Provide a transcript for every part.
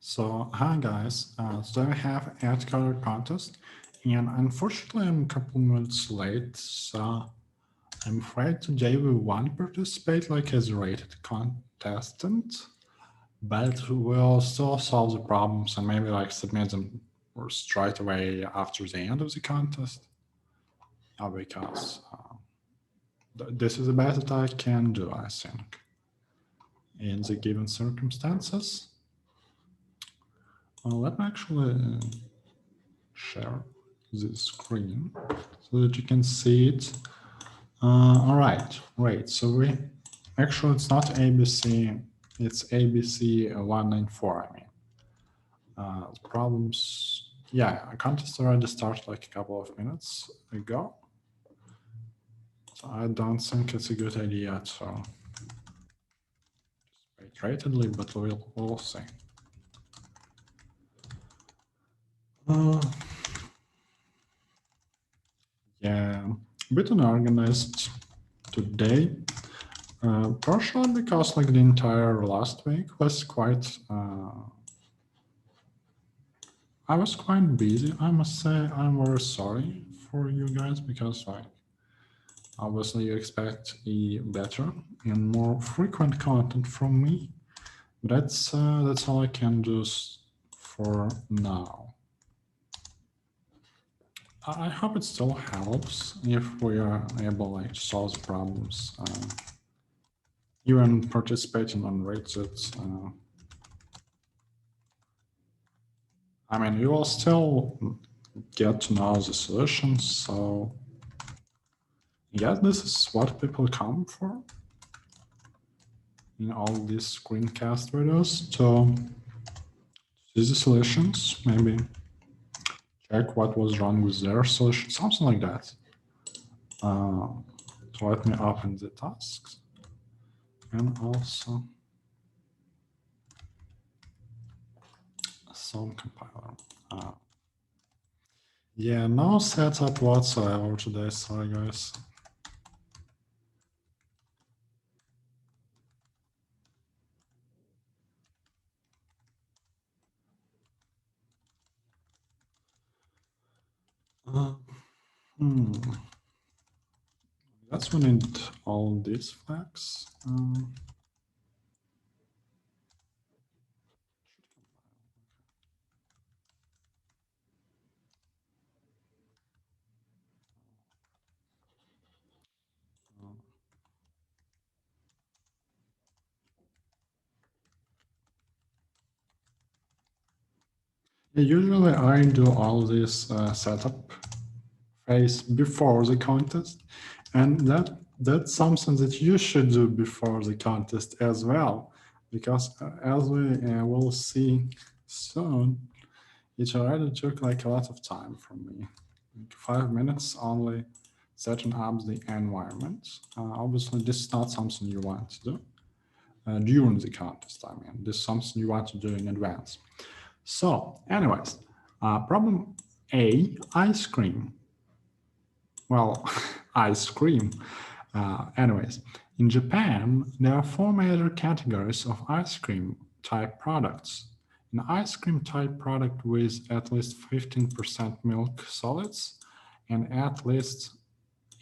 So, hi guys, today we have AtCoder contest, and unfortunately I'm a couple minutes late, so I'm afraid today we won't participate like as a rated contestant, but we'll still solve the problems and maybe like submit them straight away after the end of the contest, because this is the best that I can do, I think, in the given circumstances. Let me actually share the screen so that you can see it. All right, great. So we actually it's not ABC, it's ABC 194. I mean, problems. Yeah, a contest already started like a couple of minutes ago. So I don't think it's a good idea to wait ratedly, but we'll see. Yeah, a bit unorganized today, partially because like the entire last week was quite, I was quite busy. I must say I'm very sorry for you guys because like obviously you expect a better and more frequent content from me. That's all I can do for now. I hope it still helps if we are able like to solve the problems. Even participating on Reddit. I mean, you will still get to know the solutions. So, yeah, this is what people come for in all these screencast videos. To see the solutions, maybe check what was wrong with their solution, something like that. So let me open the tasks and also some compiler. Yeah, no setup whatsoever today, sorry guys. That's we need all these flags. Usually I do all this setup phase before the contest, and that's something that you should do before the contest as well, because as we will see soon, it already took like a lot of time from me, like 5 minutes only setting up the environment. Obviously, this is not something you want to do during the contest. I mean, this is something you want to do in advance. So, anyways, problem A, ice cream. Well, ice cream. Anyways, in Japan, there are 4 major categories of ice cream type products. An ice cream type product with at least 15% milk solids and at least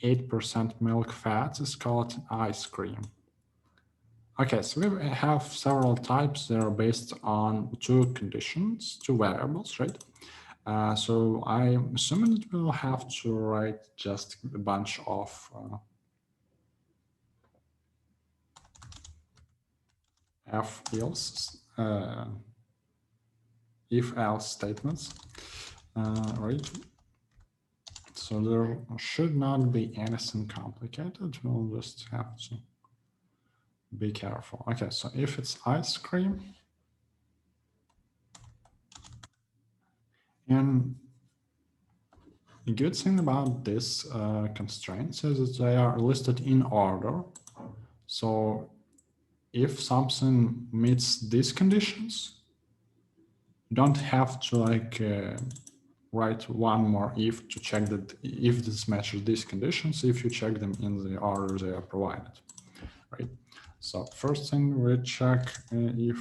8% milk fats is called ice cream. Okay, so we have several types that are based on 2 conditions, 2 variables, right? So I'm assuming that we'll have to write just a bunch of if-else statements, right? So there should not be anything complicated. We'll just have to be careful. Okay, so if it's ice cream, and the good thing about this constraints is that they are listed in order. So if something meets these conditions, you don't have to like write one more if to check that if this matches these conditions, if you check them in the order they are provided, right? So first thing we check if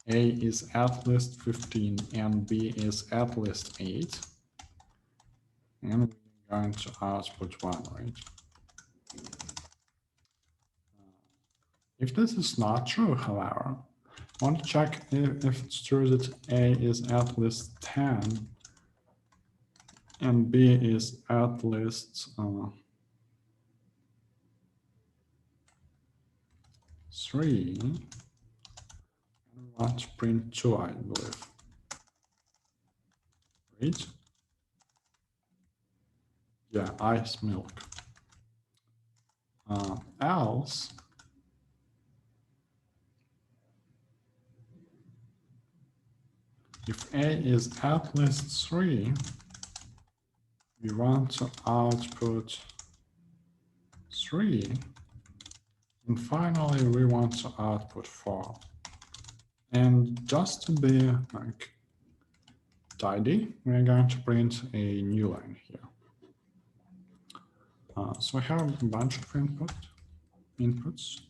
A is at least 15 and B is at least 8. And we're going to output 1, right? If this is not true, however, I want to check if it's true that A is at least 10 and B is at least 3. I want to print 2, I believe. Right? Yeah, ice milk. Else, if A is at least 3, we want to output 3. And finally, we want to output 4. And just to be like tidy, we're going to print a new line here. So I have a bunch of inputs.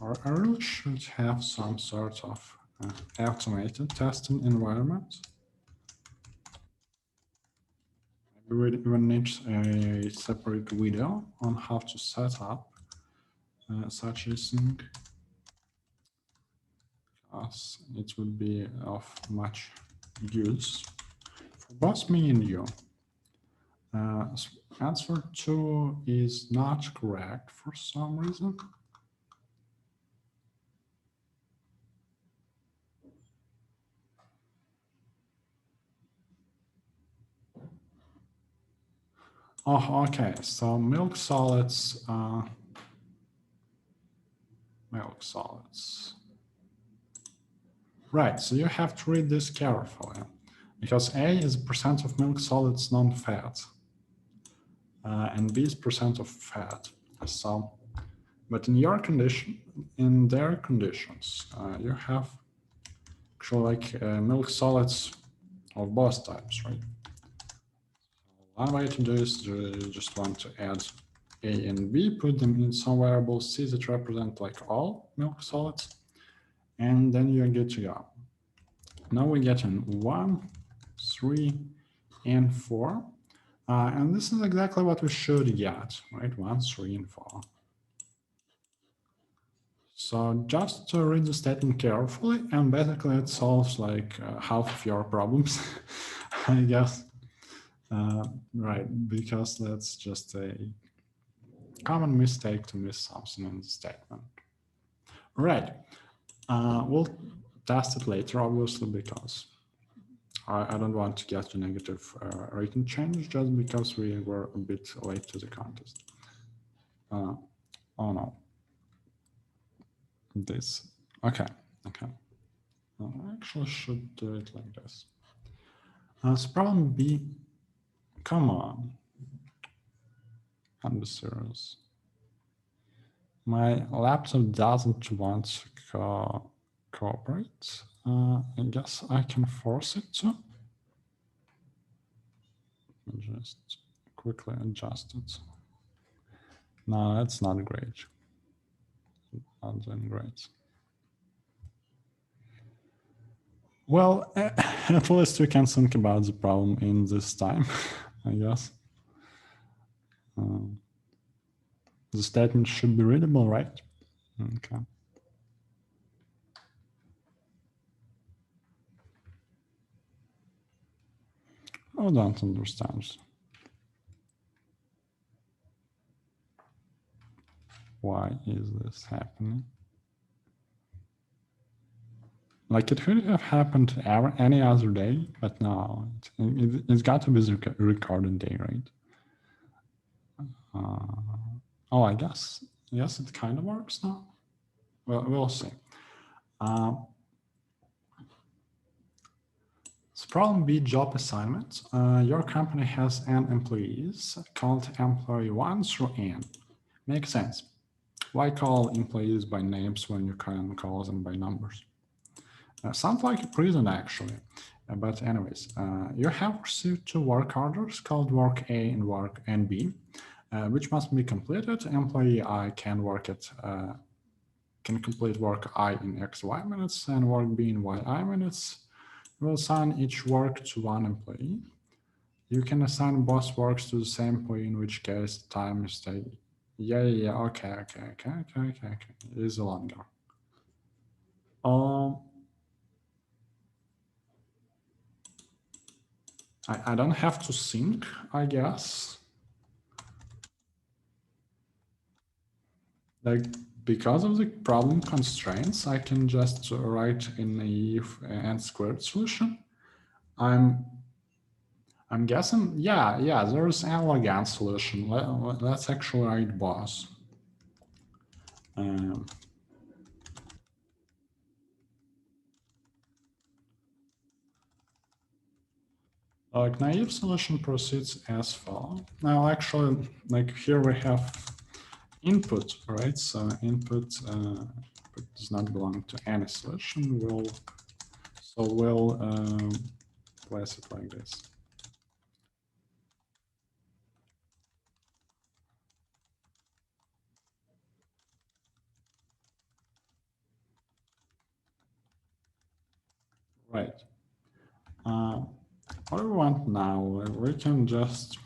Or I really should have some sort of automated testing environment. We would even need a separate video on how to set up such a thing, because it would be of much use for both me and you. Answer 2 is not correct for some reason. Oh, okay. So milk solids. Right. So you have to read this carefully, because A is percent of milk solids non-fat, and B is percent of fat. So, but in your condition, in their conditions, you have actually like milk solids of both types, right? One way to do is you just want to add A and B, put them in some variables C that represent like all milk solids, and then you're good to go. Now we get in 1, 3, and 4. And this is exactly what we should get, right? 1, 3, and 4. So just to read the statement carefully, and basically it solves like half of your problems, I guess. Right, because that's just a common mistake to miss something in the statement. Right, we'll test it later, obviously, because I don't want to get a negative rating change just because we were a bit late to the contest. Oh no, this, okay. I actually should do it like this. So problem B, come on, I'm serious. My laptop doesn't want to cooperate. I guess I can force it to. Just quickly adjust it. No, that's not great. Not doing great. Well, at least we can think about the problem in this time, I guess. The statement should be readable, right? Okay. I don't understand. Why is this happening? Like it could have happened any other day, but no, it's got to be the recorded day, right? Oh, I guess, yes, it kind of works now. Well, we'll see. So problem B, job assignment. Your company has n employees called employee 1 through n. Makes sense. Why call employees by names when you can call them by numbers? Sounds like a prison, actually. But anyways, you have received 2 work orders called work A and work NB, which must be completed. Employee I can work at can complete work I in XY minutes and work B in YI minutes. We'll assign each work to one employee. You can assign both works to the same employee, in which case time is taken. Yeah, okay. It is longer. I don't have to sync, I guess. Like, because of the problem constraints, I can just write in a n squared solution. I'm guessing, yeah, there's an elegant solution. Let's actually write both. Like naive solution proceeds as follows. Now, actually, like here we have input, right? So input does not belong to any solution. We'll place it like this. Right. What do we want now? We can just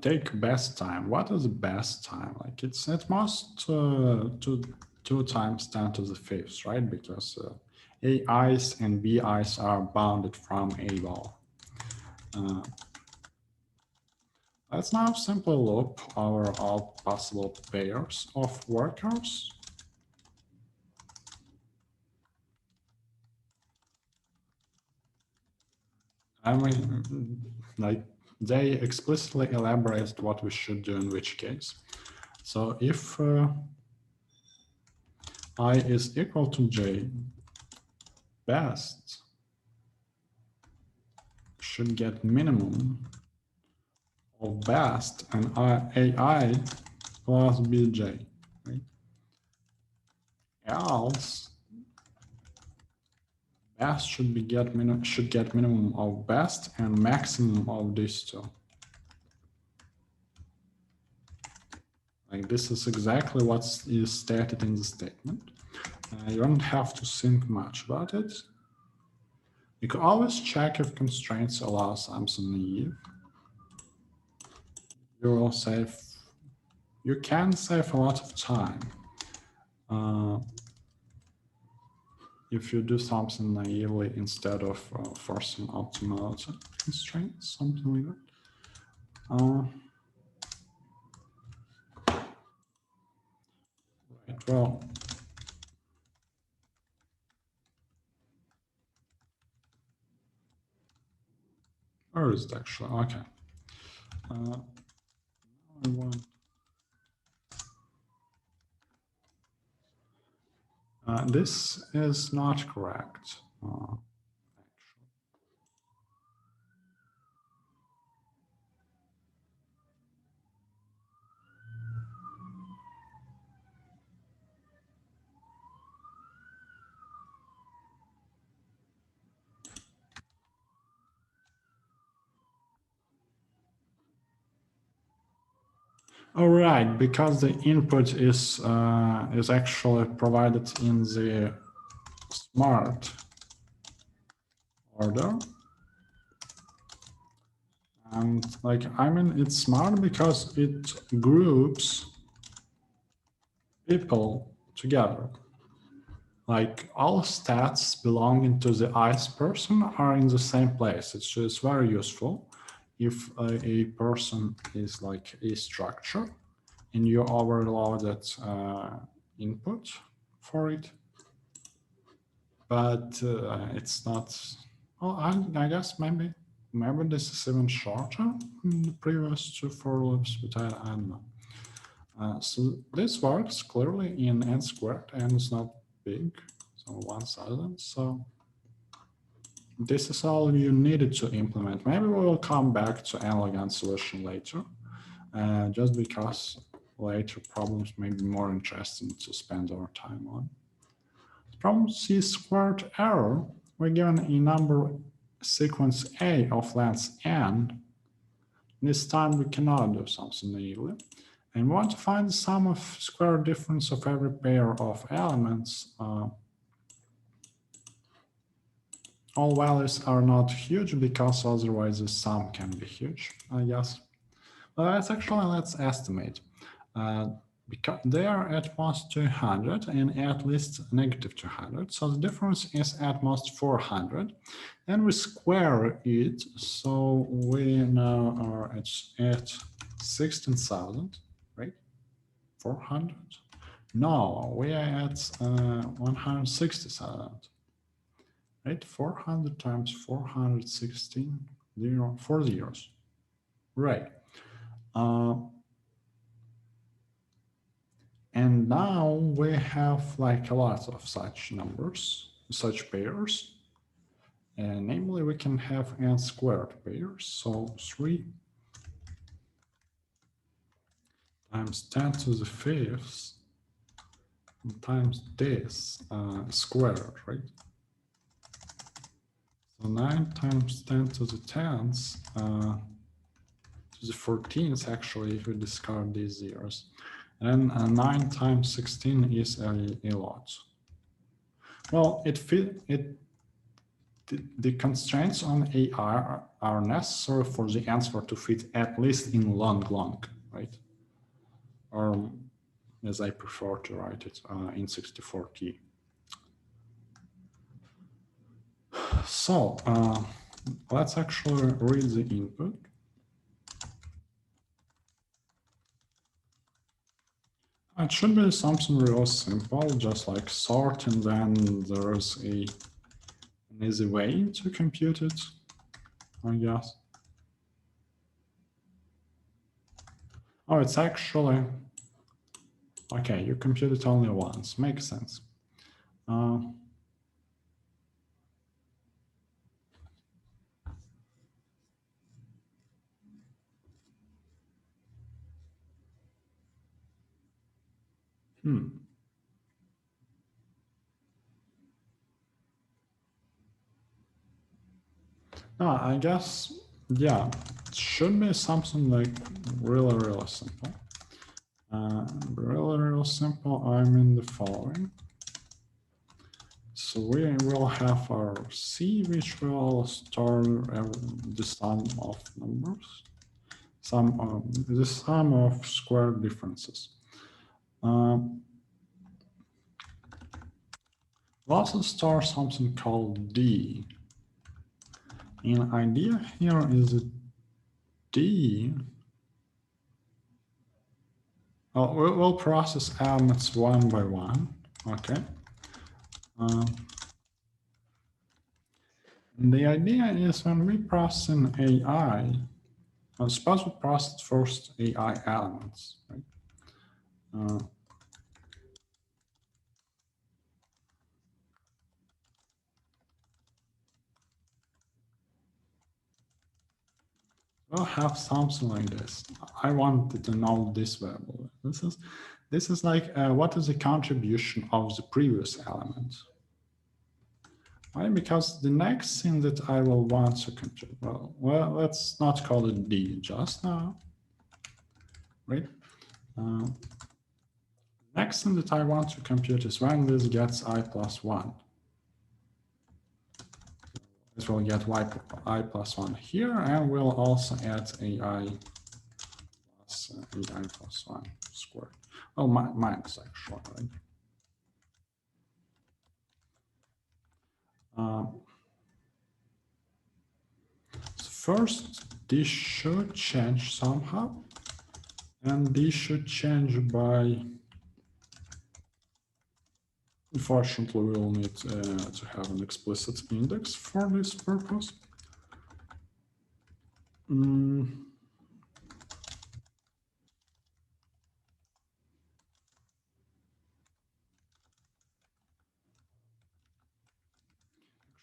take best time. What is the best time? Like it's at most 2 times 10 to the fifth, right? Because AIs and BIs are bounded from a wall. Let's now simply loop over all possible pairs of workers. I mean, like they explicitly elaborated what we should do in which case. So if I is equal to j, best should get minimum of best and AI plus bj, right? Else best should get minimum of best and maximum of these two. Like this is exactly what is stated in the statement. You don't have to think much about it. You can always check if constraints allow something naive. You can save a lot of time if you do something naively instead of forcing optimal constraints, something like that. Right, well, where is it actually? Okay. I want this is not correct. All right, because the input is actually provided in the smart order. And like, I mean, it's smart because it groups people together. Like all stats belonging to the ice person are in the same place. It's just very useful if a person is like a structure and you overloaded input for it. But it's not, well, I guess maybe this is even shorter than the previous 2 for loops, but I don't know. So this works clearly in n squared and it's not big, so 1000. So this is all you needed to implement. Maybe we will come back to an elegant solution later, just because later problems may be more interesting to spend our time on. Problem C squared error, we're given a number sequence A of length n. This time we cannot do something naively. And we want to find the sum of square difference of every pair of elements. All values are not huge because otherwise the sum can be huge, I guess. Let's estimate. Because they are at most 200 and at least negative 200. So the difference is at most 400. And we square it. So we now are at 16,000, right? 400. No, we are at 160,000. Right? 400 times 416, 4 zeros. Right. And now we have like a lot of such numbers, such pairs. And namely, we can have n squared pairs. So 3 times 10 to the fifth times this squared, right? So 9 times 10 to the 10th to the 14th, actually, if we discard these zeros. And 9 times 16 is a lot. Well, the constraints on AI are necessary for the answer to fit at least in long, right? Or as I prefer to write it in 64T. So let's actually read the input. It should be something real simple, just like sort, and then there's an easy way to compute it, I guess. Oh, it's actually, okay, you compute it only once, makes sense. No, I guess, yeah, it should be something like really simple. Really simple, I mean the following. So we will have our C, which will store the sum of numbers, the sum of square differences. We'll also store something called D. An idea here is that D, we'll process elements one by one, okay? And the idea is when we process an AI, suppose we process first AI elements, right? We'll have something like this. I wanted to know this variable. This is like what is the contribution of the previous element? Why? Because the next thing that I will want to compute, well, let's not call it D just now, right? Next thing that I want to compute is when this gets I plus 1. This will get I plus 1 here, and we'll also add AI plus 1 squared. Well, minus actually, right? First, this should change somehow, and this should change by, unfortunately, we'll need to have an explicit index for this purpose.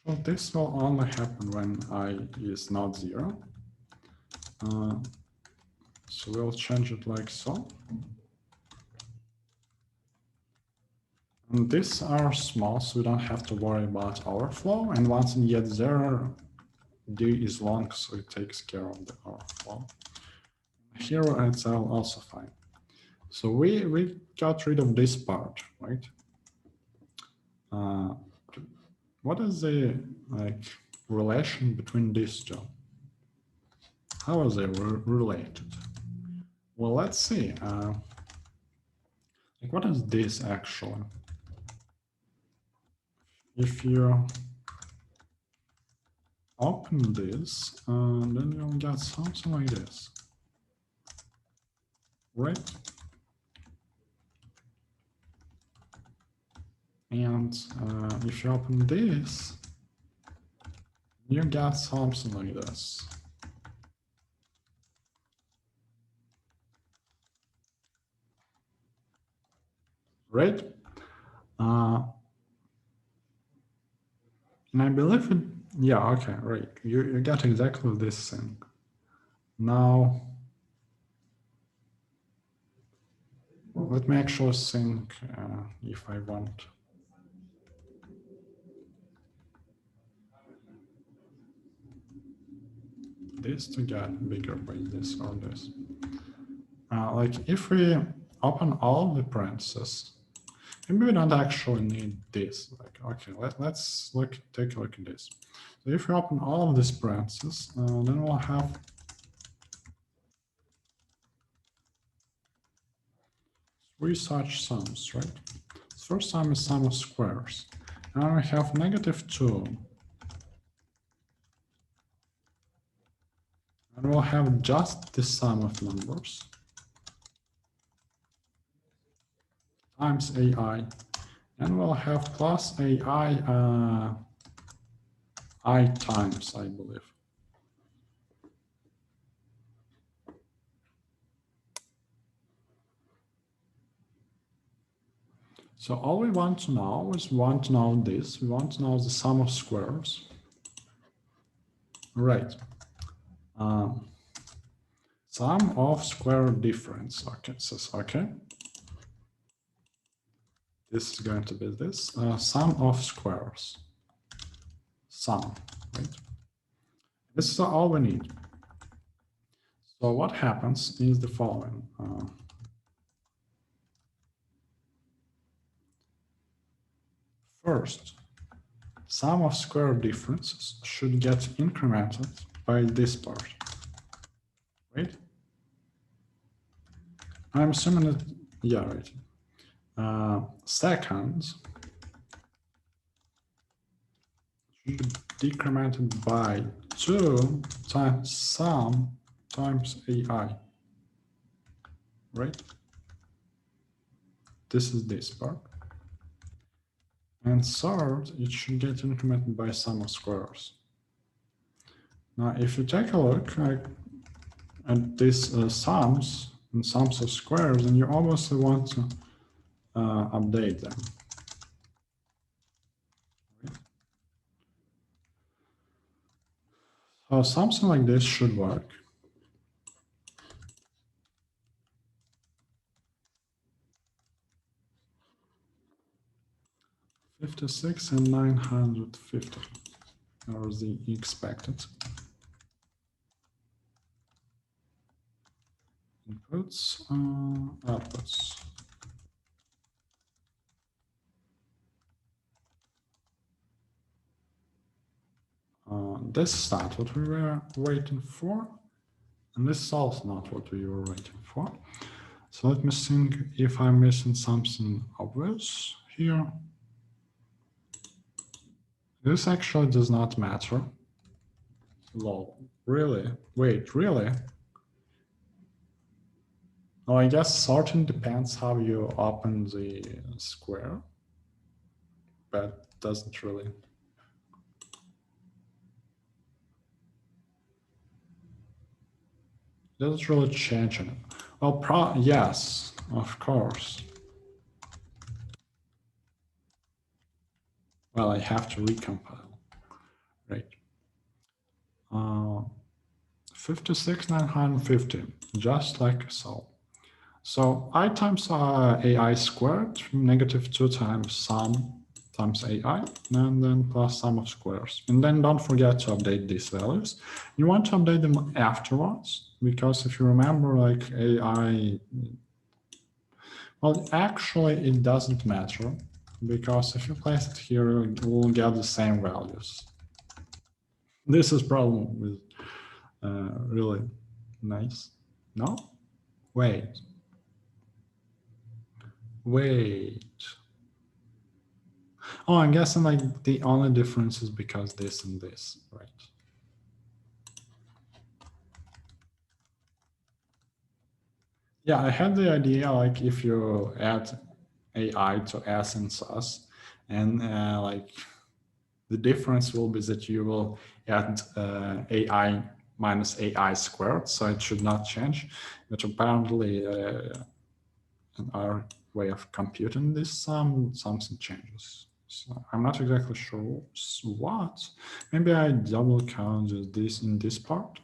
Well, this will only happen when I is not 0. So we'll change it like so. And these are small, so we don't have to worry about overflow. And once it gets there, D is long, so it takes care of the overflow. Here it's also fine. So we got rid of this part, right? What is the relation between these two? How are they related? Well, let's see. What is this actually? If you open this, then you'll get something like this, right? And if you open this, you get something like this. Right? And I believe it, yeah, okay, right. You get exactly this thing. Now, let me actually think if I want this to get bigger by this or this. Like if we open all the parentheses, maybe we don't actually need this. Like, okay, let's take a look at this. So if we open all of these parentheses, then we'll have three such sums, right? The first sum is sum of squares. Now we have -2. And we'll have just the sum of numbers times AI. And we'll have plus AI I times, I believe. So all we want to know is we want to know this. We want to know the sum of squares. Right. Sum of square difference. Okay, so okay. This is going to be this. Sum of squares. Sum, right? This is all we need. So what happens is the following. First, sum of square differences should get incremented by this part, right? I'm assuming that, yeah, right. Second, should be decremented by 2 times sum times AI, right? This is this part. And third, it should get incremented by sum of squares. Now, if you take a look at these sums and sums of squares, then you obviously want to update them. So something like this should work. $56 and $950 are the expected inputs, outputs. This is not what we were waiting for, and this is also not what we were waiting for. So let me think if I'm missing something obvious here. This actually does not matter. Lol, really? Wait, really? Oh, I guess sorting depends how you open the square, but doesn't really. Doesn't really change it. Well, yes, of course. Well, I have to recompile, right? 56,950, just like so. So I times AI squared, -2 times sum times AI, and then plus sum of squares. And then don't forget to update these values. You want to update them afterwards, because if you remember, like AI Well, actually, it doesn't matter because if you place it here, you will get the same values. This is problem with really nice. No? Wait. Wait. Oh, I'm guessing like the only difference is because this and this, right? Yeah, I had the idea like if you add AI to S and sus, and like the difference will be that you will add AI minus AI squared, so it should not change. But apparently, in our way of computing this sum, something changes. So I'm not exactly sure what. Maybe I double counted this in this part.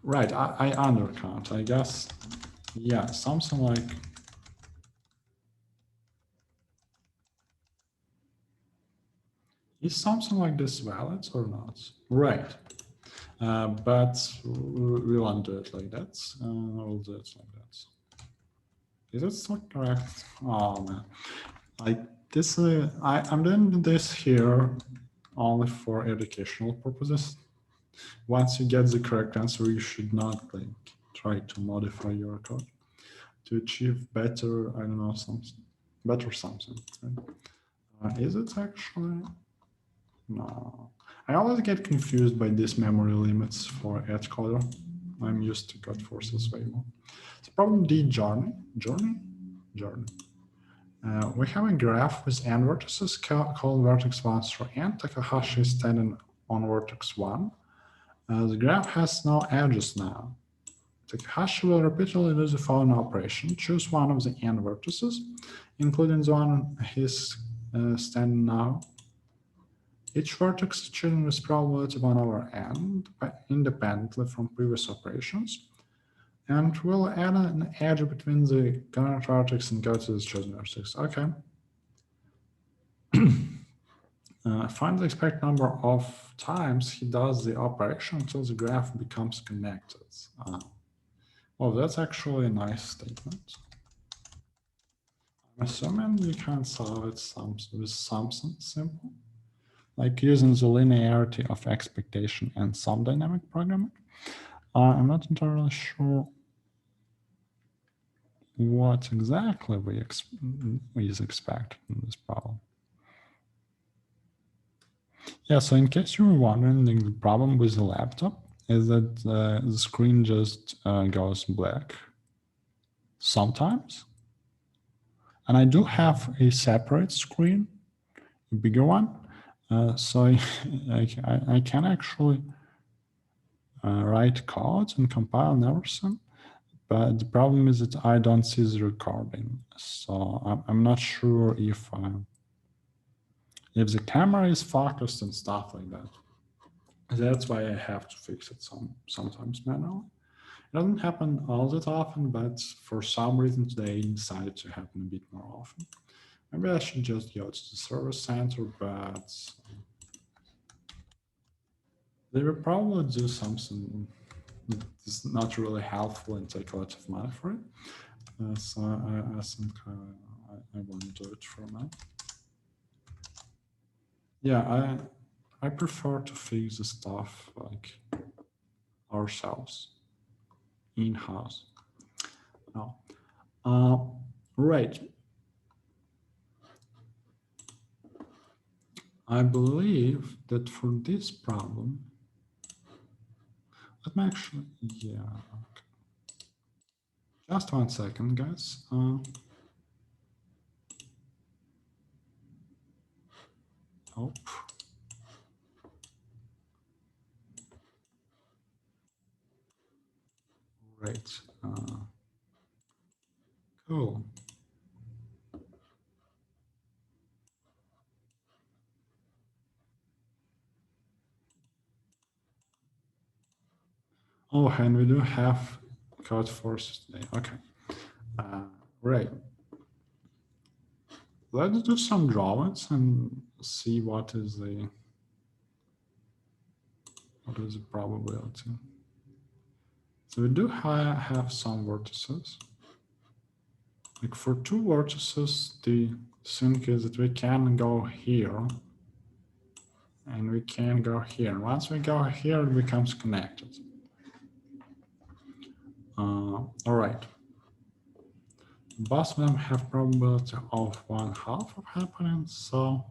Right, I undercount, I guess. Yeah, something like, is something like this valid or not? Right, but we won't do it like that. We'll do it like that. Is it still correct? Oh man, like this, I'm doing this here only for educational purposes. Once you get the correct answer, you should not like try to modify your code to achieve better, I don't know, something, better something. Right? Is it actually? No. I always get confused by these memory limits for AtCoder. I'm used to code forces way more. It's problem D journey. We have a graph with n vertices called vertex 1 through n. Takahashi is standing on vertex 1. The graph has no edges now. Takahashi will repeatedly do the following operation. Choose one of the n vertices, including the one he's standing now. Each vertex is chosen with probability 1 over n, independently from previous operations. And we'll add an edge between the current vertex and go to the chosen vertex. Okay. Find the exact number of times he does the operation until the graph becomes connected. Well, that's actually a nice statement. I'm assuming you can solve it with something simple, like using the linearity of expectation and some dynamic programming. I'm not entirely sure what exactly we expect in this problem. Yeah, so in case you were wondering, the problem with the laptop is that the screen just goes black sometimes. And I do have a separate screen, a bigger one. So I can actually write code and compile and everything. But the problem is that I don't see the recording. So I'm not sure if the camera is focused and stuff like that. That's why I have to fix it sometimes manually. It doesn't happen all that often, but for some reason today it decided to happen a bit more often. Maybe I should just go to the service center, but they will probably do something that's not really helpful and take a lot of money for it. So I think I won't do it for now. Yeah, I prefer to fix the stuff like ourselves, in-house. No. Right. I believe that for this problem, let me actually, yeah. Okay. Just 1 second, guys. Oh. Right. Cool. Oh, and we do have code forces today. Okay. Right. Let's do some drawings and see what is the probability. So we do have some vertices. Like for two vertices, the thing is that we can go here and we can go here. Once we go here, it becomes connected. All right. Both of them have probability of 1/2 of happening, so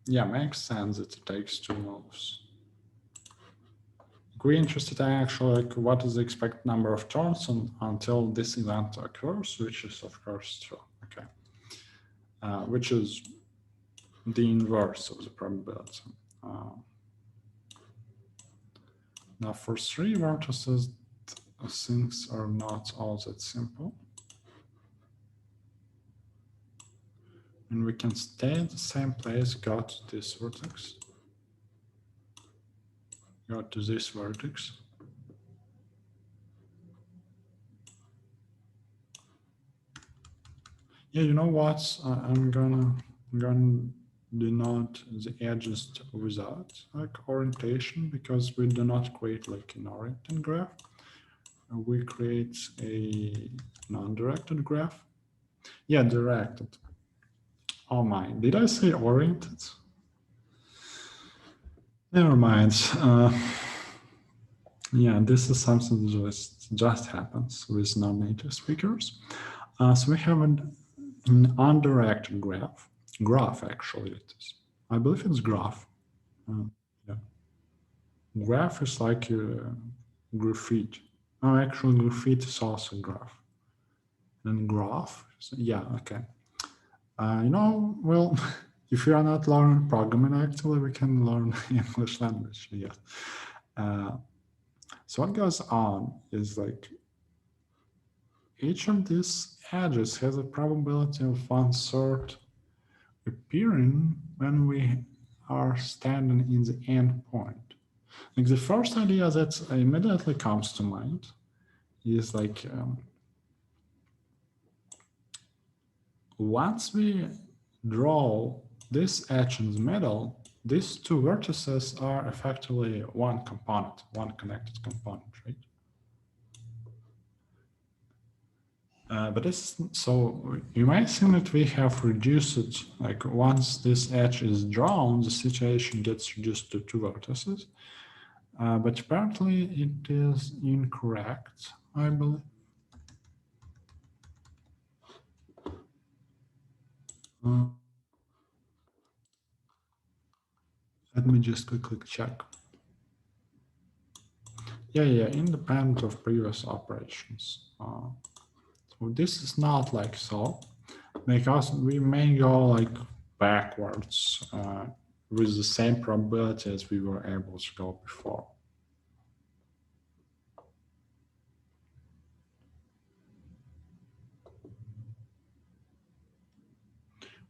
yeah, makes sense that it takes 2 moves. We're interested in actually like what is the expected number of turns until this event occurs, which is of course true. Okay, which is the inverse of the probability. Now for 3 vertices, things are not all that simple. And we can stay in the same place, go to this vertex, go to this vertex. Yeah, you know what? I'm gonna denote the edges without like orientation, because we do not create like an oriented graph. We create a non-directed graph. Yeah, directed. Oh my, did I say oriented? Never mind. Yeah, this is something that just happens with non-native speakers. So we have an undirected graph actually it is. I believe it's graph. Yeah. Graph is like graphite. Oh, actually graphite is also graph. And graph, yeah, okay. You know, well, if you are not learning programming actually, we can learn English language, yeah. So what goes on is like each of these edges has a probability of 1/3 appearing when we are standing in the end point. Like the first idea that immediately comes to mind is like once we draw this edge in the middle, these two vertices are effectively one component, one connected component, right? But this, so you might think that we have reduced it, like once this edge is drawn, the situation gets reduced to 2 vertices. But apparently it is incorrect, I believe. Let me just quickly check. Yeah, independent of previous operations. So this is not like so, because we may go like backwards with the same probability as we were able to go before.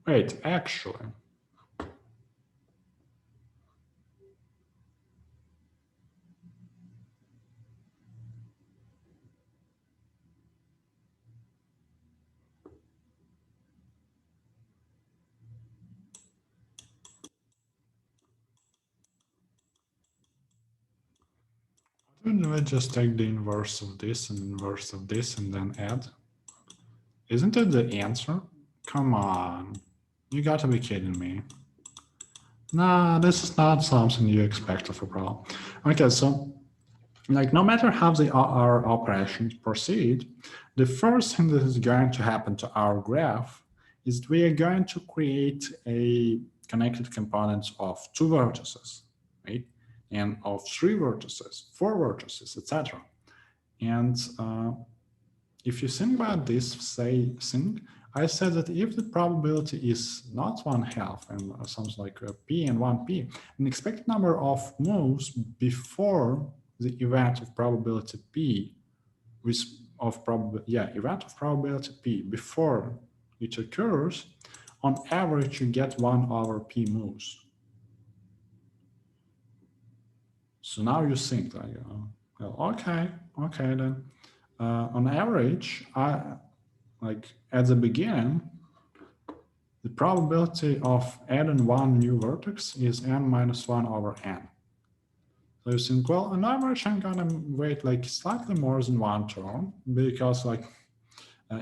Wait, actually, wouldn't we just take the inverse of this and inverse of this and then add? Isn't it the answer? Come on, you gotta be kidding me. Nah, this is not something you expect of a problem. Okay, so like no matter how our operations proceed, the first thing that is going to happen to our graph is that we are going to create a connected component of 2 vertices, right? And of 3 vertices, 4 vertices, etc. And if you think about this thing, I said that if the probability is not 1/2 and something like p and 1p, an expected number of moves before the event of probability p, event of probability p before it occurs, on average you get 1/p moves. So now you think like, well, okay then. On average, like at the beginning, the probability of adding one new vertex is n minus 1 over n. So you think, well, on average, I'm gonna wait like slightly more than one term because like,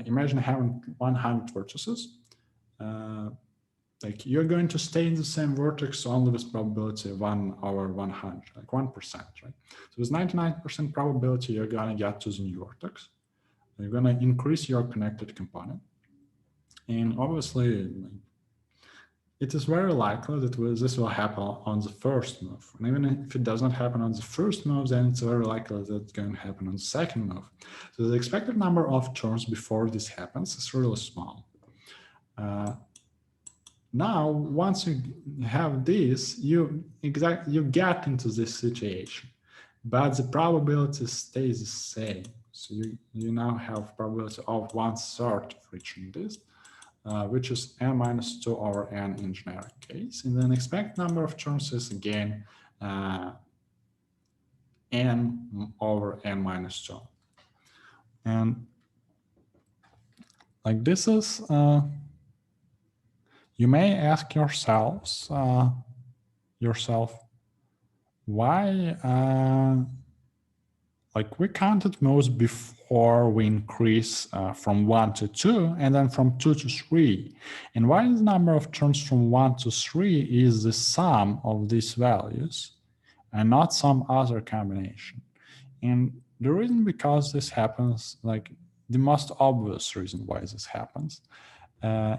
imagine having 100 vertices. Like you're going to stay in the same vertex only with probability 1 over 100, like 1%, right? So with 99% probability, you're gonna get to the new vertex. You're gonna increase your connected component. And obviously, it is very likely that this will happen on the first move. And even if it does not happen on the first move, then it's very likely that it's going to happen on the second move. So the expected number of turns before this happens is really small. Now, once you have this, you get into this situation, but the probability stays the same. So you now have probability of 1/3 of reaching this. Which is n minus 2 over n in generic case. And then expected number of turns is again n over n minus 2. And like this is, you may ask yourself, why, like we counted moves before we increase from 1 to 2 and then from 2 to 3. And why the number of turns from 1 to 3 is the sum of these values and not some other combination. And the reason because this happens, like the most obvious reason why this happens,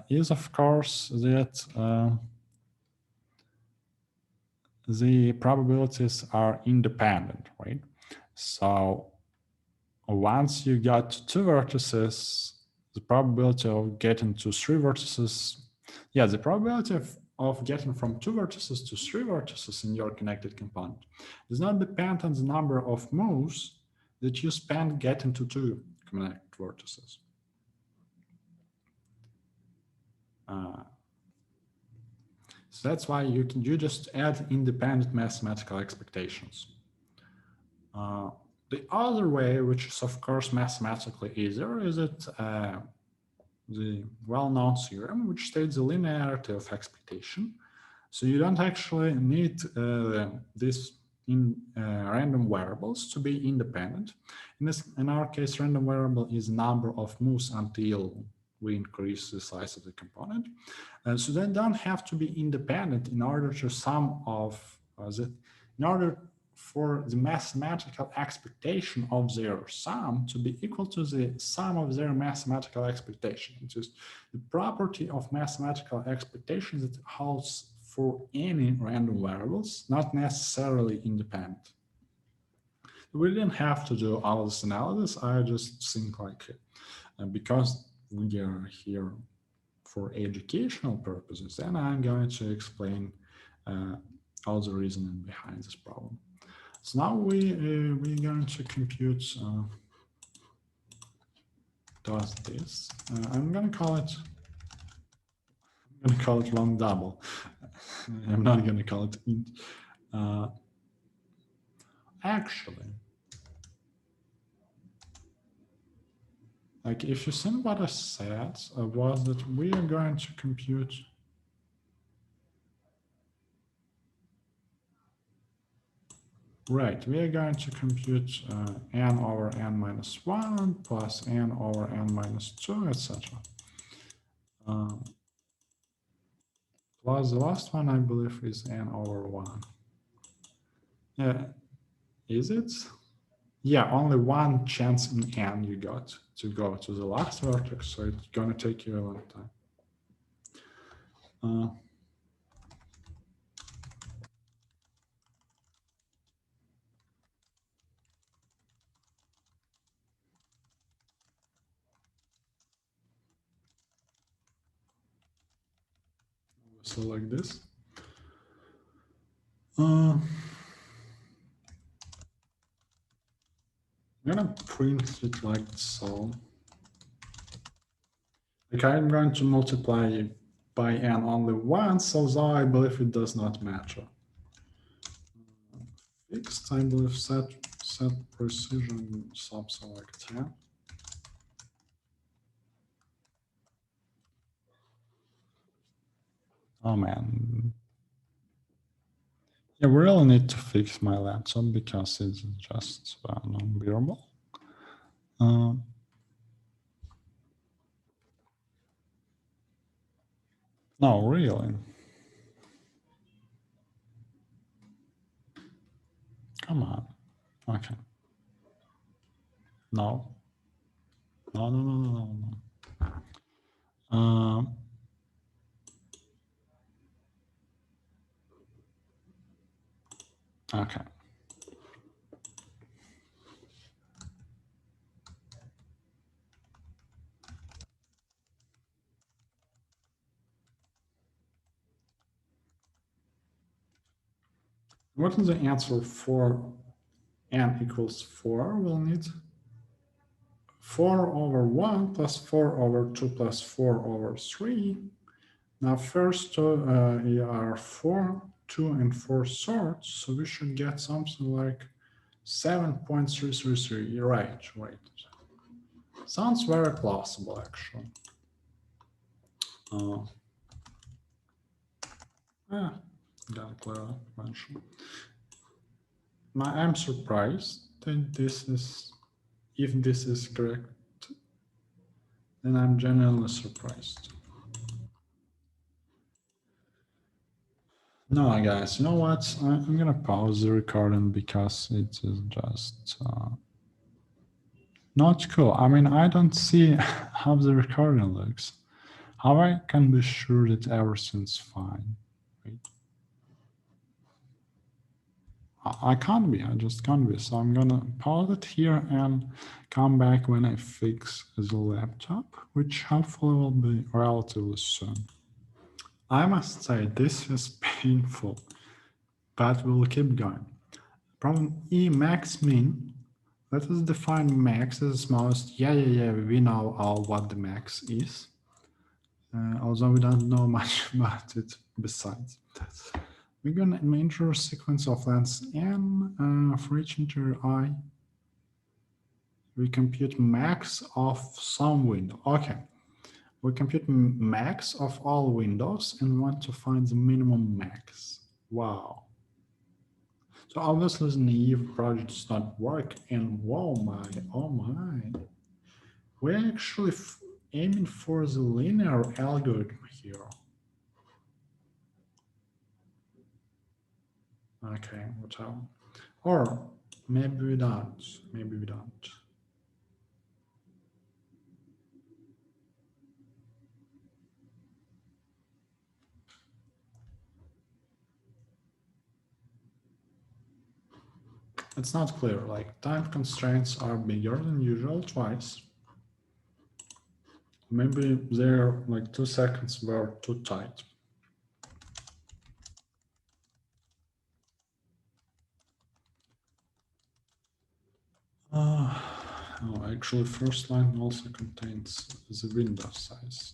is of course that the probabilities are independent, right? So once you got 2 vertices, the probability of getting to 3 vertices, the probability of getting from 2 vertices to 3 vertices in your connected component does not depend on the number of moves that you spend getting to 2 connected vertices. So that's why you just add independent mathematical expectations. The other way, which is of course mathematically easier, is the well-known theorem, which states the linearity of expectation. So you don't actually need this random variables to be independent. In our case, random variable is number of moves until we increase the size of the component. So they don't have to be independent in order to sum of in order for the mathematical expectation of their sum to be equal to the sum of their mathematical expectation. It's just the property of mathematical expectation that holds for any random variables, not necessarily independent. We didn't have to do all this analysis. I just think like, because we are here for educational purposes, then I'm going to explain all the reasoning behind this problem. So now we're going to compute does this. I'm going to call it long double. I'm not going to call it int. Actually, like if you think what I said was that we are going to compute right, we are going to compute n over n minus 1 plus n over n minus 2, etc. Plus the last one, I believe, is n over 1. Yeah, is it? Yeah, only one chance in n you got to go to the last vertex, so it's going to take you a long time. So like this. I'm gonna print it like so. Like I'm going to multiply by n only once, although I believe it does not matter. Fixed, I believe set precision subselect, yeah. Oh man. Yeah, we really need to fix my laptop because it's just unbearable. No, really. Come on. Okay. No. No, no, no, no, no. Okay. What is the answer for n equals 4? We'll need 4 over 1 plus 4 over 2 plus 4 over 3. Now first two are 4, 2, and 4 sorts, so we should get something like 7.333. Right. Sounds very plausible, actually. Gotta clear up eventually. I'm surprised that this is, if this is correct, then I'm genuinely surprised. No, guys, you know what? I'm gonna pause the recording because it is just not cool. I mean, I don't see how the recording looks. How I can be sure that everything's fine? Wait. I can't be, I just can't be. So I'm gonna pause it here and come back when I fix the laptop, which hopefully will be relatively soon. I must say, this is painful, but we'll keep going. Problem E, Mex Min. Let us define max as the smallest. Yeah, we know all what the max is. Although we don't know much about it besides that. We're going to enter a sequence of lengths n for each integer I. We compute max of some window. Okay. We compute max of all windows and want to find the minimum max. Wow. So obviously the naive project does not work, and oh my. We're actually aiming for the linear algorithm here. Okay, whatever. Or maybe we don't. It's not clear, like time constraints are bigger than usual twice. Maybe they're like 2 seconds were too tight. Oh, actually, first line also contains the window size.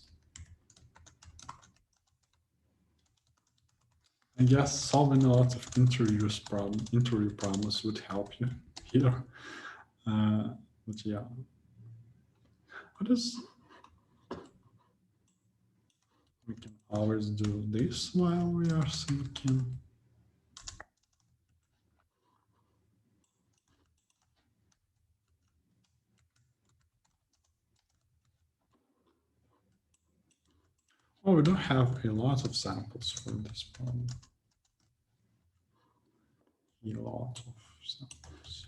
I guess solving a lot of interview problems would help you here. But yeah. What is... We can always do this while we are thinking. Oh, we don't have a lot of samples for this problem. A lot of samples.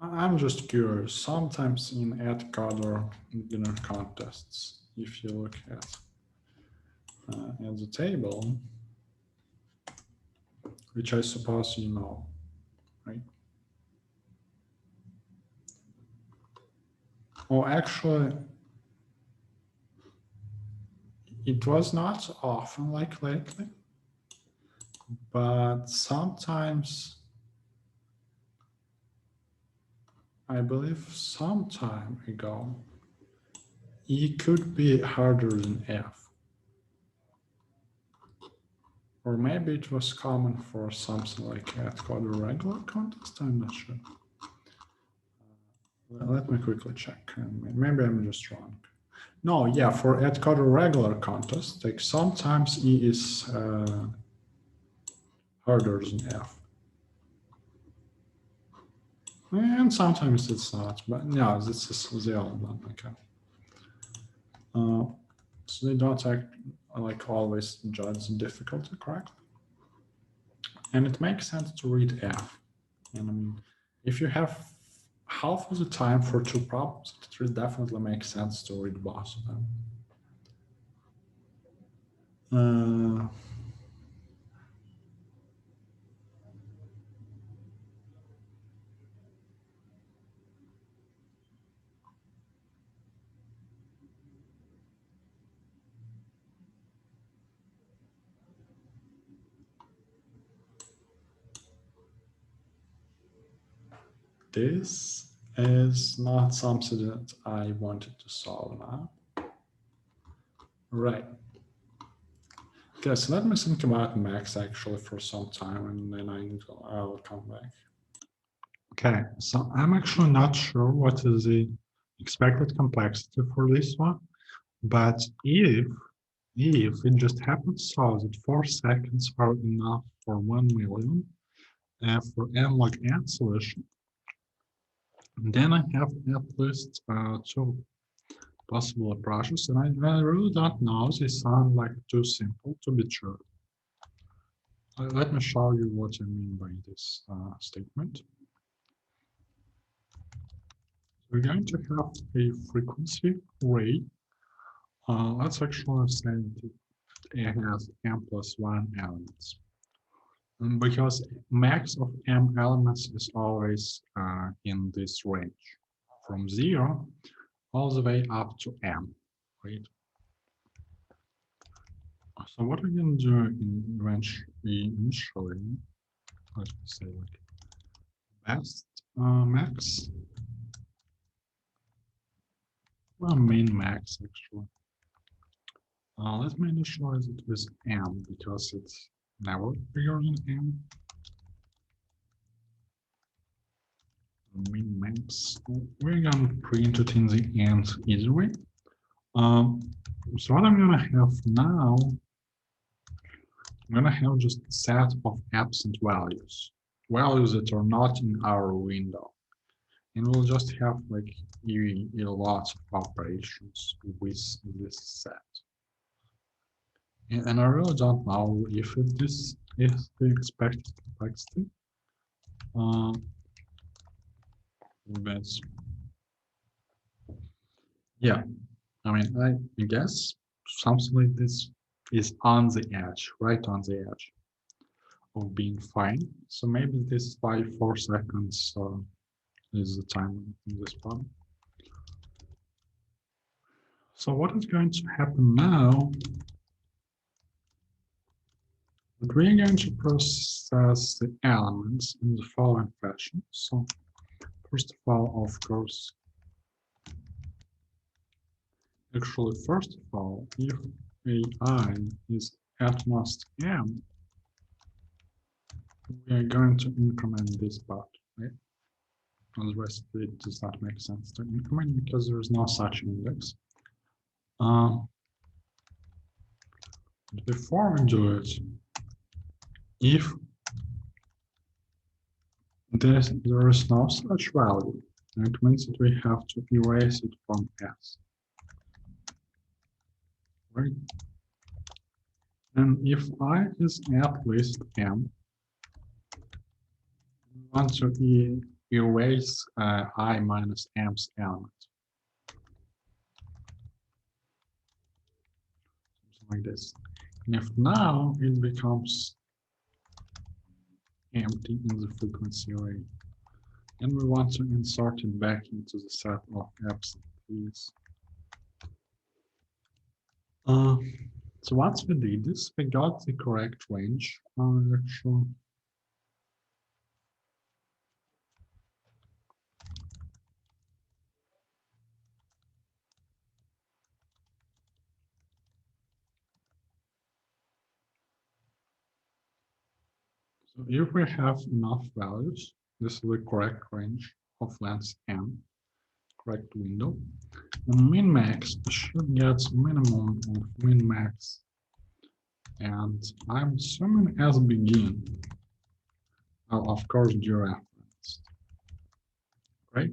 I'm just curious. Sometimes in AtCoder beginner contests, if you look at the table, which I suppose you know, right? Oh, actually, it was not often like lately, but sometimes, I believe some time ago, E could be harder than F. Or maybe it was common for something like AtCoder regular contest, I'm not sure. Let me quickly check. Maybe I'm just wrong. No, yeah, for AtCoder regular contest, like sometimes E is harder than F. And sometimes it's not, but no, this is the old one, okay. So they don't like always judge the difficulty correctly. And it makes sense to read F. And I mean, if you have half of the time for two problems, it definitely makes sense to read both of them. This is not something that I wanted to solve now. Right. Okay, so let me think about Max actually for some time and then I'll come back. Okay, so I'm actually not sure what is the expected complexity for this one, but if it just happens so that 4 seconds are enough for 1 million for n log n solution, then I have at least 2 possible approaches, and I really don't know. They sound like too simple to be true. Let me show you what I mean by this statement. We're going to have a frequency array. Let's actually say that it has m plus 1 elements. Because max of m elements is always in this range, from 0 all the way up to m, right? So what we can do initially, let's say like best max, well, min max actually. Let me initialize it with m because it's never bigger than m. Min max. We're gonna print it in the end easily. So what I'm gonna have now, I'm gonna have just a set of absent values, values that are not in our window. And we'll just have like a lot of operations with this set. And I really don't know if this is the expected complexity. But yeah, I mean, I guess something like this is on the edge, right on the edge of being fine. So maybe this 4 seconds is the time in this problem. So what is going to happen now? We're going to process the elements in the following fashion. So first of all, of course, actually, first of all, if AI is at most m, we are going to increment this part, right? Otherwise, it does not make sense to increment because there is no such index. Before we do it, if there is no such value, it means that we have to erase it from S. Right? And if I is at least m, we want to erase I minus m's element. Something like this. And if now it becomes empty in the frequency array, and we want to insert it back into the set of absent keys. So once we did this, we got the correct range. Actually, so if we have enough values, this is the correct range of length m. correct window. And min-max should get minimum of min-max. And I'm assuming as begin. Well, of course, dereferenced, right?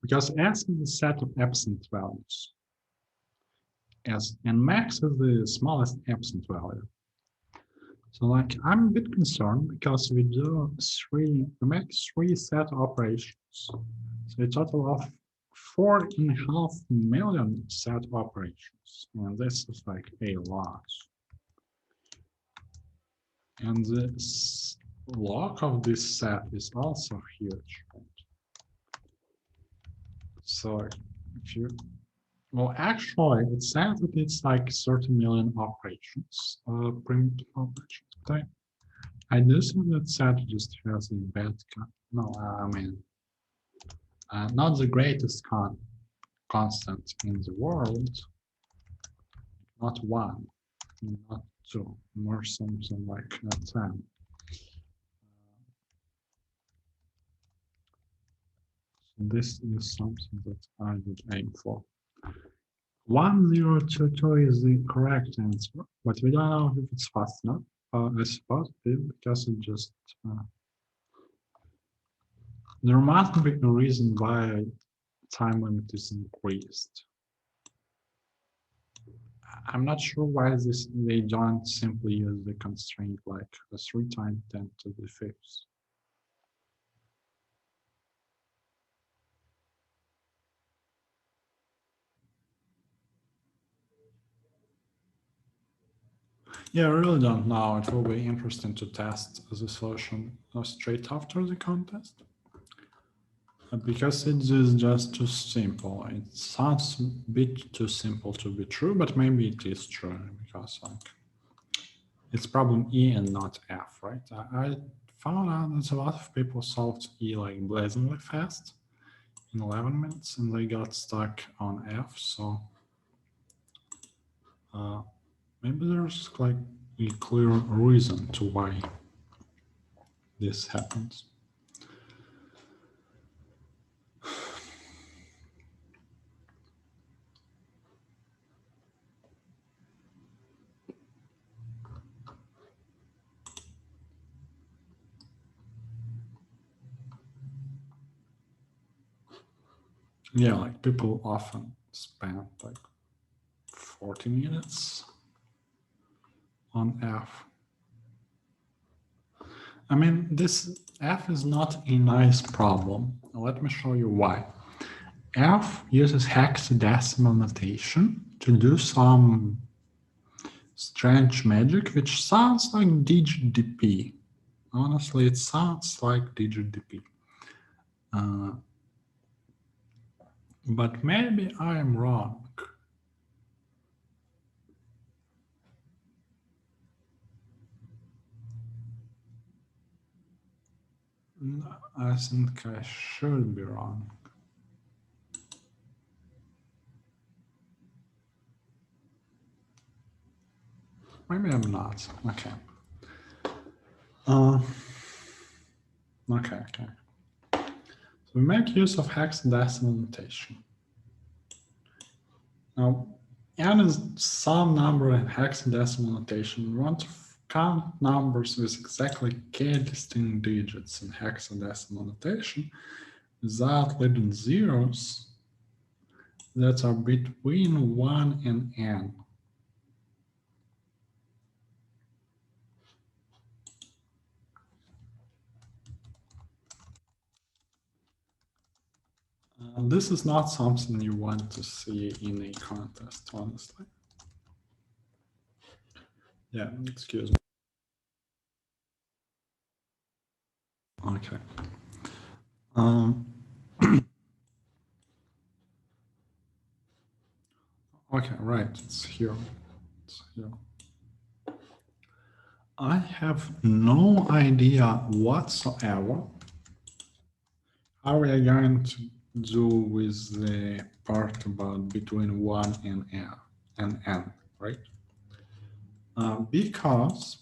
Because S is the set of absent values. And max is the smallest absent value. So like I'm a bit concerned because we make three set operations. So a total of 4.5 million set operations. And this is like a lot. And the log of this set is also huge. So if you, well, actually, it says that it's like 30 million operations, primitive operations. Okay. I do think that set just has a bad, no, I mean, not the greatest constant in the world, not one, not two, more something like 10. So this is something that I would aim for. 1022 is the correct answer, but we don't know if it's fast enough. I suppose it is because it just there must be a reason why time limit is increased. I'm not sure why they don't simply use the constraint like 3 times 10 to the fifth. Yeah, I really don't know. It will be interesting to test the solution straight after the contest. Because it is just too simple. It sounds a bit too simple to be true, but maybe it is true because like it's problem E and not F, right? I found out that a lot of people solved E like blazingly fast in 11 minutes and they got stuck on F. So maybe there's like a clear reason to why this happens. Yeah, like people often spend like 40 minutes on F. I mean, this F is not a nice problem. Let me show you why. F uses hexadecimal notation to do some strange magic, which sounds like digit DP. Honestly, it sounds like digit DP. But maybe I'm wrong. I think I should be wrong. Maybe I'm not. Okay. Okay. So we make use of hexadecimal notation. Now, n is some number in hexadecimal notation. We want to count numbers with exactly k distinct digits in hexadecimal notation without leaving zeros that are between 1 and n. This is not something you want to see in a contest, honestly. Yeah, excuse me. Okay. Okay, right, it's here. It's here. I have no idea whatsoever how we are going to do with the part about between 1 and n, right? Because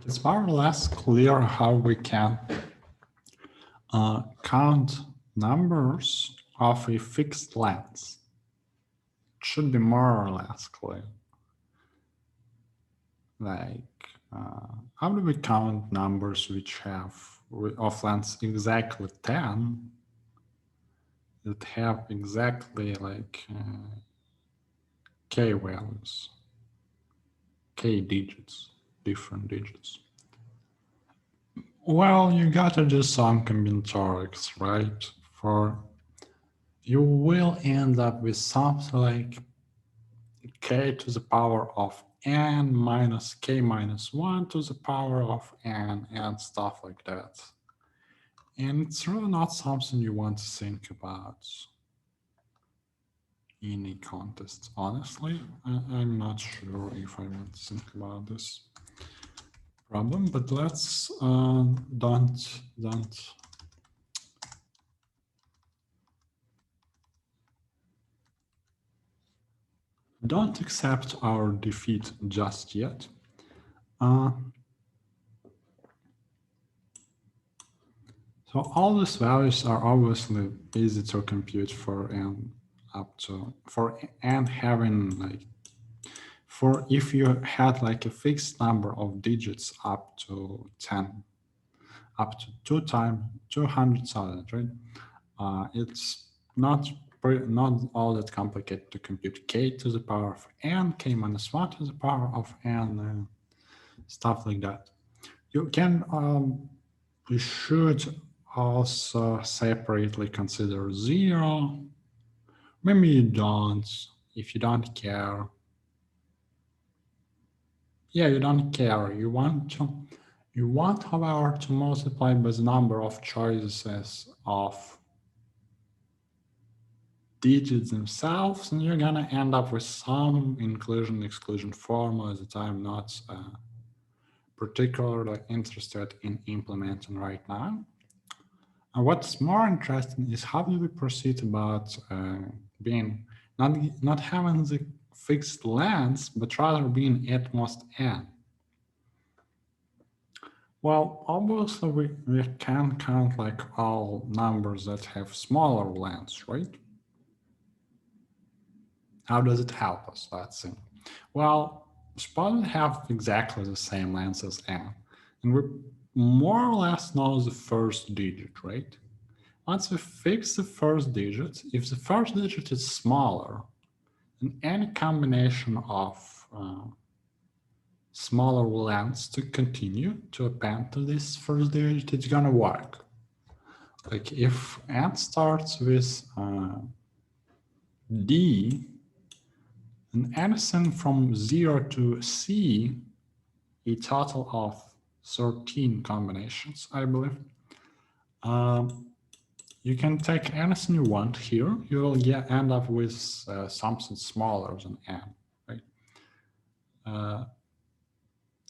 It's more or less clear how we can count numbers of a fixed length. It should be more or less clear. Like, how do we count numbers which have of length exactly 10 that have exactly like k values, k digits, different digits? Well, you gotta do some combinatorics, right? For you will end up with something like k to the power of n minus k minus 1 to the power of n and stuff like that. And it's really not something you want to think about in a contest. Honestly, I'm not sure if I want to think about this problem, but let's don't accept our defeat just yet. So all these values are obviously easy to compute for n up to, for n having like, for if you had like a fixed number of digits up to 10, up to 2 times 200,000, right? It's not all that complicated to compute k to the power of n, k minus 1 to the power of n, stuff like that. You can, we should also separately consider 0. Maybe you don't, if you don't care. Yeah, you don't care. You want, however, to multiply by the number of choices of digits themselves, and you're gonna end up with some inclusion-exclusion formula that I'm not particularly interested in implementing right now. And what's more interesting is how do we proceed about being not having the fixed length, but rather being at most n. Well, obviously we can count like all numbers that have smaller lengths, right? How does it help us? Let's see. Well, suppose we have exactly the same length as n, and we more or less know the first digit, right? Once we fix the first digit, if the first digit is smaller, then any combination of smaller lengths to continue to append to this first digit, it's gonna work. Like if n starts with D, then anything from 0 to C, a total of 13 combinations, I believe. You can take anything you want here. You will end up with something smaller than n, right?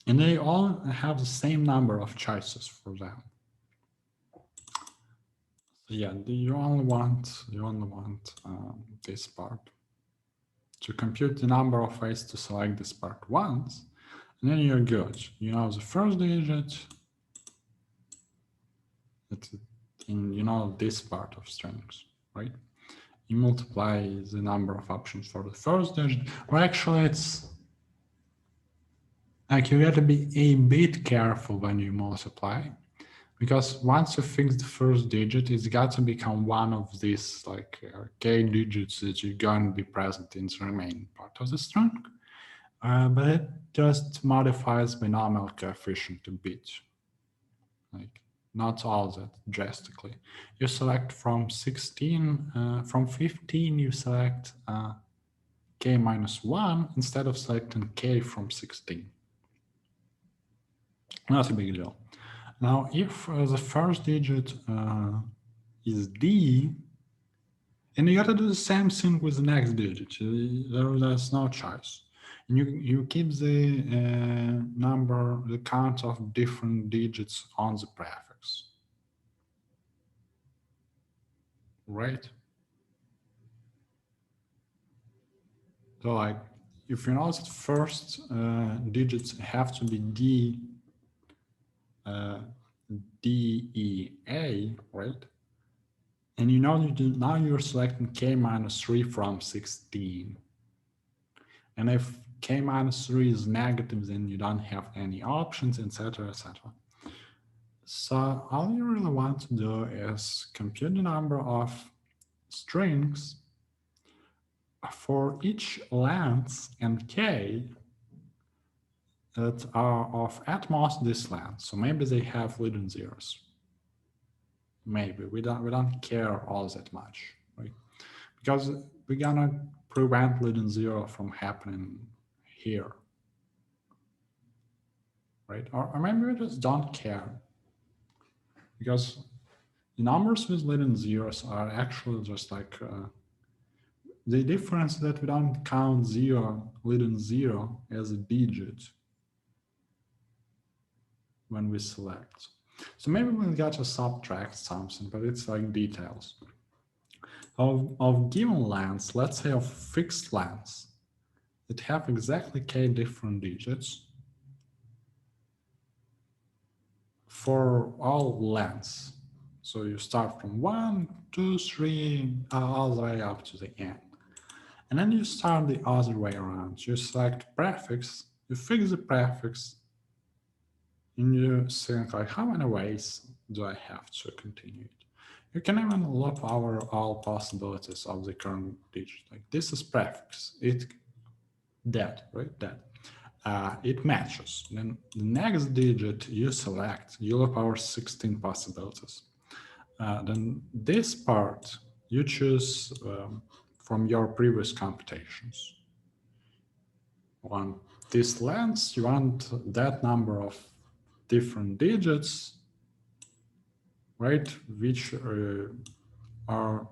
And they all have the same number of choices for them. So yeah, you only want this part. To compute the number of ways to select this part once, and then you're good. You know the first digit, and you know this part of strings, right? You multiply the number of options for the first digit. Well, actually, it's like you got to be a bit careful when you multiply, because once you fix the first digit, it's got to become one of these like k digits that you're going to be present in the remaining part of the string. But it just modifies binomial coefficient a bit, like not all that drastically. You select from 16, from 15, you select k minus 1 instead of selecting k from 16. Not a big deal. Now, if the first digit is D, and you got to do the same thing with the next digit. There's no choice. And you keep the number, the count of different digits on the prefix, right? So like, if you know that first digits have to be D DEA, right? And you know, now you're selecting K minus 3 from 16. And if K minus 3 is negative, then you don't have any options, etc., etc. So all you really want to do is compute the number of strings for each length and K that are of at most this length. So maybe they have leading zeros. Maybe we don't care all that much, right? Because we're gonna prevent leading zero from happening here, right? Or maybe we just don't care, because the numbers with leading zeros are actually just like the difference that we don't count zero, leading zero as a digit when we select. So maybe we'll get to subtract something, but it's like details. Of given lengths, let's say of fixed lengths, that have exactly k different digits for all lengths. So you start from 1, 2, 3, all the way up to the end. And then you start the other way around. You select prefix, you fix the prefix, and you think like, how many ways do I have to continue it? You can even loop over all possibilities of the current digit. Like this is prefix, it that, right? That. It matches. Then the next digit you select, you loop over 16 possibilities. Then this part you choose from your previous computations. On this length, you want that number of different digits, right, which are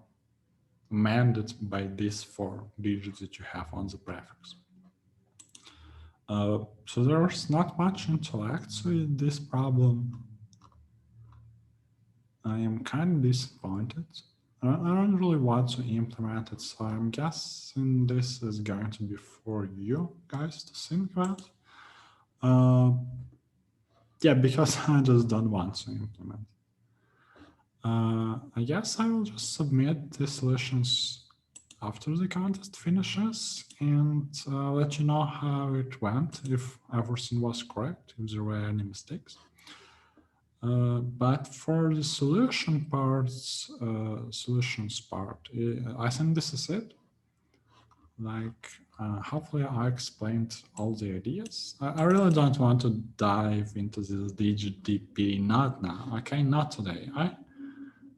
amended by these 4 digits that you have on the prefix. So there's not much intellect in this problem. I am kind of disappointed. I don't really want to implement it, so I'm guessing this is going to be for you guys to think about. Yeah, because I just don't want to implement. I guess I will just submit the solutions after the contest finishes and let you know how it went, if everything was correct, if there were any mistakes. But for the solutions part, I think this is it. Like, hopefully I explained all the ideas. I really don't want to dive into this digit DP, not now. Okay, not today.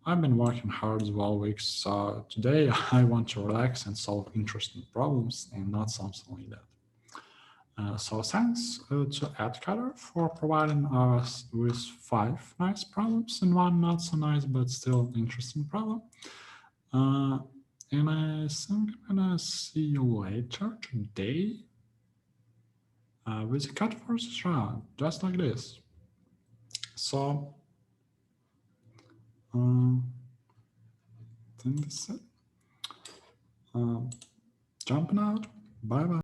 I've been working hard all week, so today I want to relax and solve interesting problems and not something like that. So thanks to AtCoder for providing us with 5 nice problems and 1 not so nice but still interesting problem. And I think I'm gonna see you later today with a cut versus round, just like this. So, I think that's it. Jumping out. Bye bye.